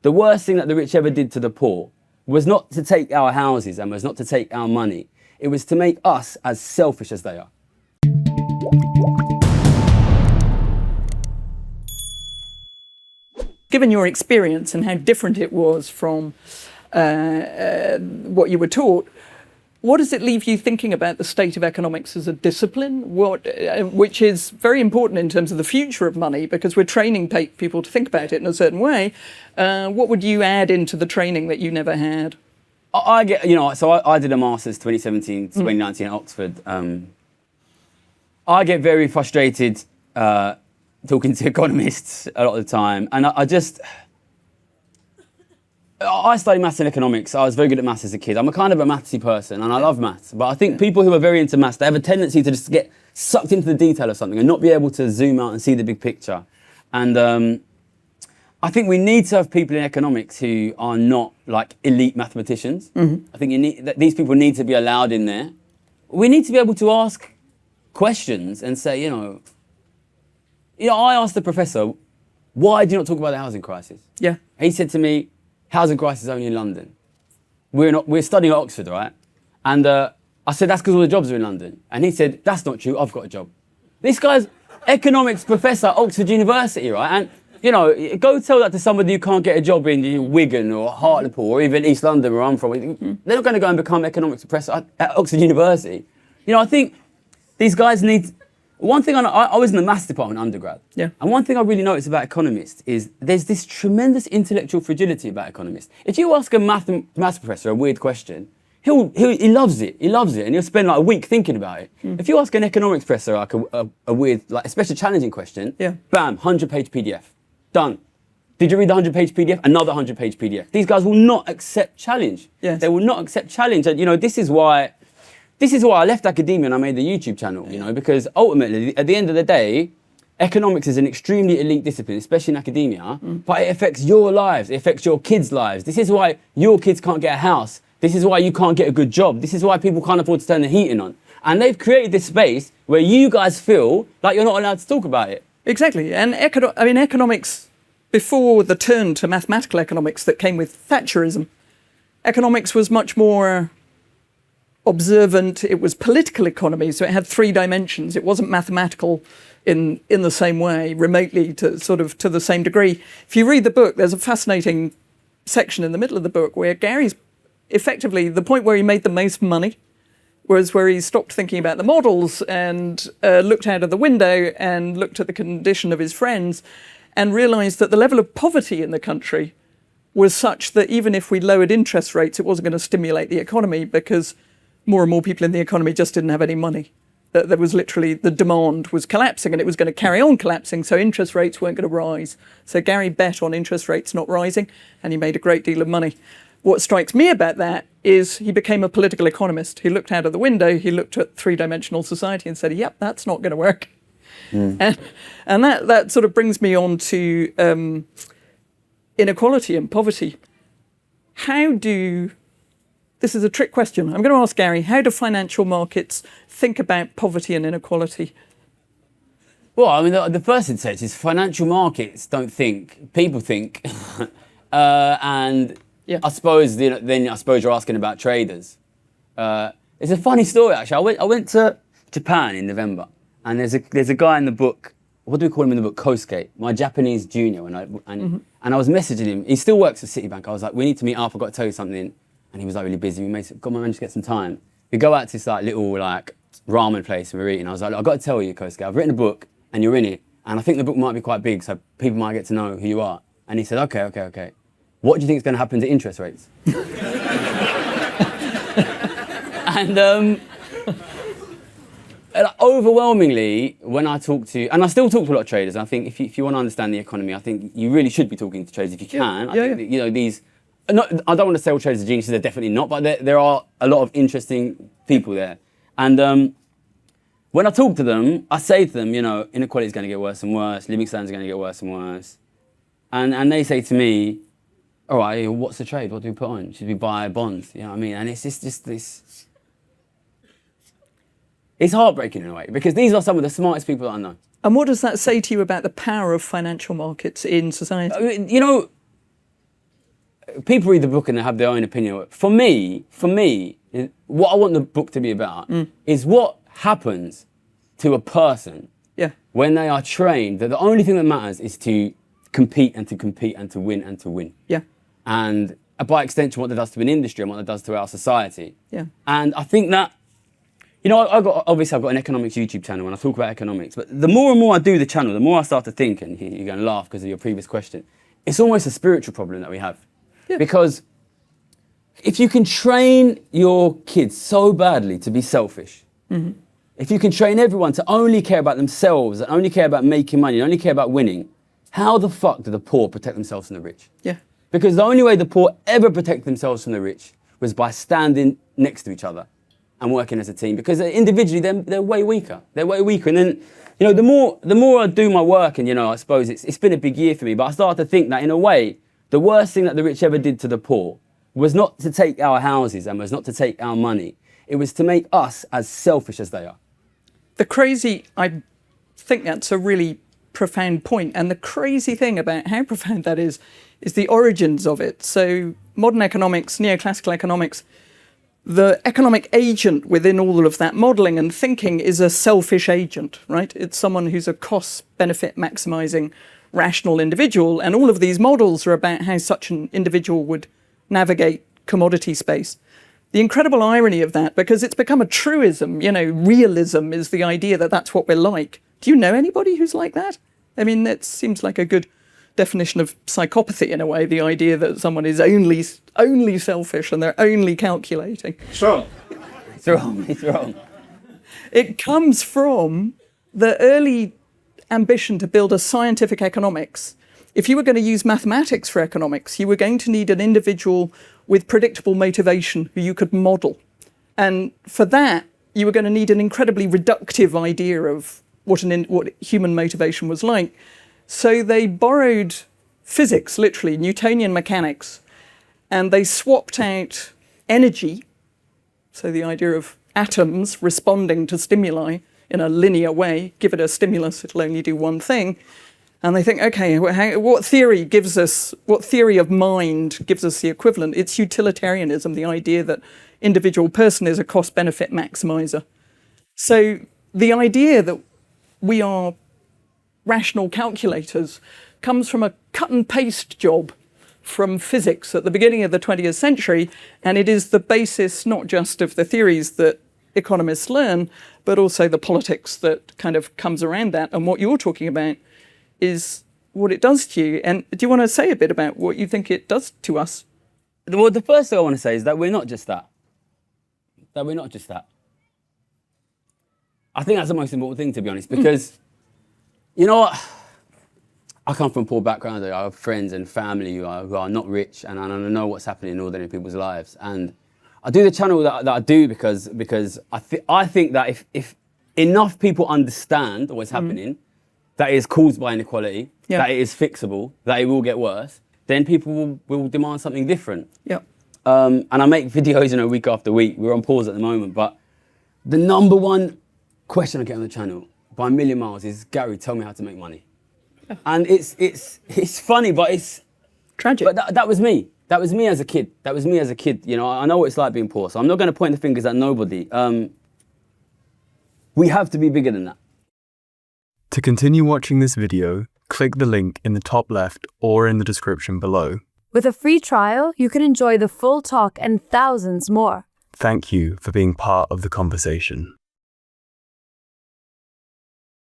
the worst thing that the rich ever did to the poor was not to take our houses and was not to take our money. It was to make us as selfish as they are. Given your experience and how different it was from what you were taught, what does it leave you thinking about the state of economics as a discipline, which is very important in terms of the future of money, because we're training people to think about it in a certain way? What would you add into the training that you never had? I did a master's 2017 to 2019 at Oxford. I get very frustrated talking to economists a lot of the time, and I studied maths and economics. I was very good at maths as a kid. I'm a kind of a mathsy person, and I love maths. But I think people who are very into maths, they have a tendency to just get sucked into the detail of something and not be able to zoom out and see the big picture. And I think we need to have people in economics who are not like elite mathematicians. I think these people need to be allowed in there. We need to be able to ask questions and say, I asked the professor, why do you not talk about the housing crisis? Yeah. He said to me, housing crisis only in London. We're studying at Oxford, right? And I said, that's because all the jobs are in London. And he said, that's not true, I've got a job. This guy's economics professor at Oxford University, right? And, go tell that to somebody who can't get a job in Wigan or Hartlepool or even East London, where I'm from. They're not going to go and become economics professor at Oxford University. I think these guys need... One thing I was in the maths department undergrad, and one thing I really noticed about economists is there's this tremendous intellectual fragility about economists. If you ask a maths professor a weird question, he loves it, and he'll spend like a week thinking about it. If you ask an economics professor like a weird, like especially challenging question, bam, 100-page PDF, done. Did you read the 100-page PDF? Another 100-page PDF. These guys will not accept challenge. Yes. They will not accept challenge, and this is why I left academia and I made the YouTube channel, because ultimately, at the end of the day, economics is an extremely elite discipline, especially in academia, but it affects your lives, it affects your kids' lives. This is why your kids can't get a house. This is why you can't get a good job. This is why people can't afford to turn the heating on. And they've created this space where you guys feel like you're not allowed to talk about it. Exactly. And economics, before the turn to mathematical economics that came with Thatcherism, economics was much more observant. It was political economy, so it had three dimensions. It wasn't mathematical in the same way, remotely to the same degree. If you read the book, there's a fascinating section in the middle of the book where Gary's effectively, the point where he made the most money was where he stopped thinking about the models and looked out of the window and looked at the condition of his friends and realised that the level of poverty in the country was such that even if we lowered interest rates, it wasn't going to stimulate the economy because more and more people in the economy just didn't have any money. There was literally, the demand was collapsing and it was going to carry on collapsing, so interest rates weren't going to rise. So Gary bet on interest rates not rising and he made a great deal of money. What strikes me about that is he became a political economist. He looked out of the window, he looked at three-dimensional society and said, yep, that's not going to work. And that sort of brings me on to inequality and poverty. This is a trick question. I'm going to ask Gary, how do financial markets think about poverty and inequality? Well, I mean, the first thing it says is financial markets don't think, people think. I suppose then I suppose you're asking about traders. It's a funny story, actually. I went to Japan in November, and there's a guy in the book, what do we call him in the book? Kosuke, my Japanese junior. And I was messaging him. He still works at Citibank. I was like, we need to meet up. I've got to tell you something. And he was like really busy. We managed to get some time. We go out to this little ramen place and we're eating. I was like, I've got to tell you, Kosuke, I've written a book and you're in it. And I think the book might be quite big, so people might get to know who you are. And he said, okay. What do you think is going to happen to interest rates? And overwhelmingly, when I talk to, and I still talk to a lot of traders, I think if you want to understand the economy, I think you really should be talking to traders if you can. I think that, I don't want to say all traders are geniuses, they're definitely not, but there are a lot of interesting people there. And when I talk to them, I say to them, inequality is going to get worse and worse, living standards are going to get worse and worse. And they say to me, all right, what's the trade? What do we put on? Should we buy bonds? You know what I mean? And it's just this... It's heartbreaking in a way, because these are some of the smartest people that I know. And what does that say to you about the power of financial markets in society? people read the book and they have their own opinion. For me, what I want the book to be about is what happens to a person when they are trained that the only thing that matters is to compete and to compete and to win and to win. Yeah. And by extension, what that does to an industry and what that does to our society. Yeah. And I think that, you know, I've got an economics YouTube channel and I talk about economics, but the more and more I do the channel, the more I start to think, and you're going to laugh because of your previous question, it's almost a spiritual problem that we have. Yeah. Because if you can train your kids so badly to be selfish, if you can train everyone to only care about themselves and only care about making money and only care about winning, how the fuck do the poor protect themselves from the rich? Yeah. Because the only way the poor ever protect themselves from the rich was by standing next to each other and working as a team. Because individually, they're way weaker. They're way weaker. And then, you know, the more I do my work, and, you know, I suppose it's been a big year for me, but I started to think that, in a way, the worst thing that the rich ever did to the poor was not to take our houses and was not to take our money. It was to make us as selfish as they are. I think that's a really profound point. And the crazy thing about how profound that is the origins of it. So modern economics, neoclassical economics, the economic agent within all of that modelling and thinking is a selfish agent, right? It's someone who's a cost-benefit maximising rational individual. And all of these models are about how such an individual would navigate commodity space. The incredible irony of that, because it's become a truism, you know, realism is the idea that that's what we're like. Do you know anybody who's like that? I mean, that seems like a good definition of psychopathy in a way, the idea that someone is only selfish and they're only calculating. It's wrong. It comes from the early ambition to build a scientific economics. If you were going to use mathematics for economics, you were going to need an individual with predictable motivation who you could model. And for that, you were going to need an incredibly reductive idea of what human motivation was like. So they borrowed physics, literally, Newtonian mechanics, and they swapped out energy, so the idea of atoms responding to stimuli in a linear way. Give it a stimulus, it'll only do one thing. And they think, okay, what theory of mind gives us the equivalent? It's utilitarianism, the idea that individual person is a cost-benefit maximizer. So the idea that we are rational calculators comes from a cut-and-paste job from physics at the beginning of the 20th century, and it is the basis not just of the theories that economists learn, but also the politics that kind of comes around that. And what you're talking about is what it does to you. And do you want to say a bit about what you think it does to us? Well, the first thing I want to say is that we're not just that. I think that's the most important thing, to be honest, because, you know what? I come from a poor background. I have friends and family who are not rich, and I know what's happening in ordinary people's lives. And I do the channel that I do because I think that if enough people understand what's happening, that it is caused by inequality, that it is fixable, that it will get worse, then people will demand something different. Yeah. And I make videos, you know, week after week. We're on pause at the moment, but the number one question I get on the channel by a million miles is, Gary, tell me how to make money. And it's funny, but it's tragic. But that was me. That was me as a kid. You know, I know what it's like being poor, so I'm not going to point the fingers at nobody. We have to be bigger than that. To continue watching this video, click the link in the top left or in the description below. With a free trial, you can enjoy the full talk and thousands more. Thank you for being part of the conversation.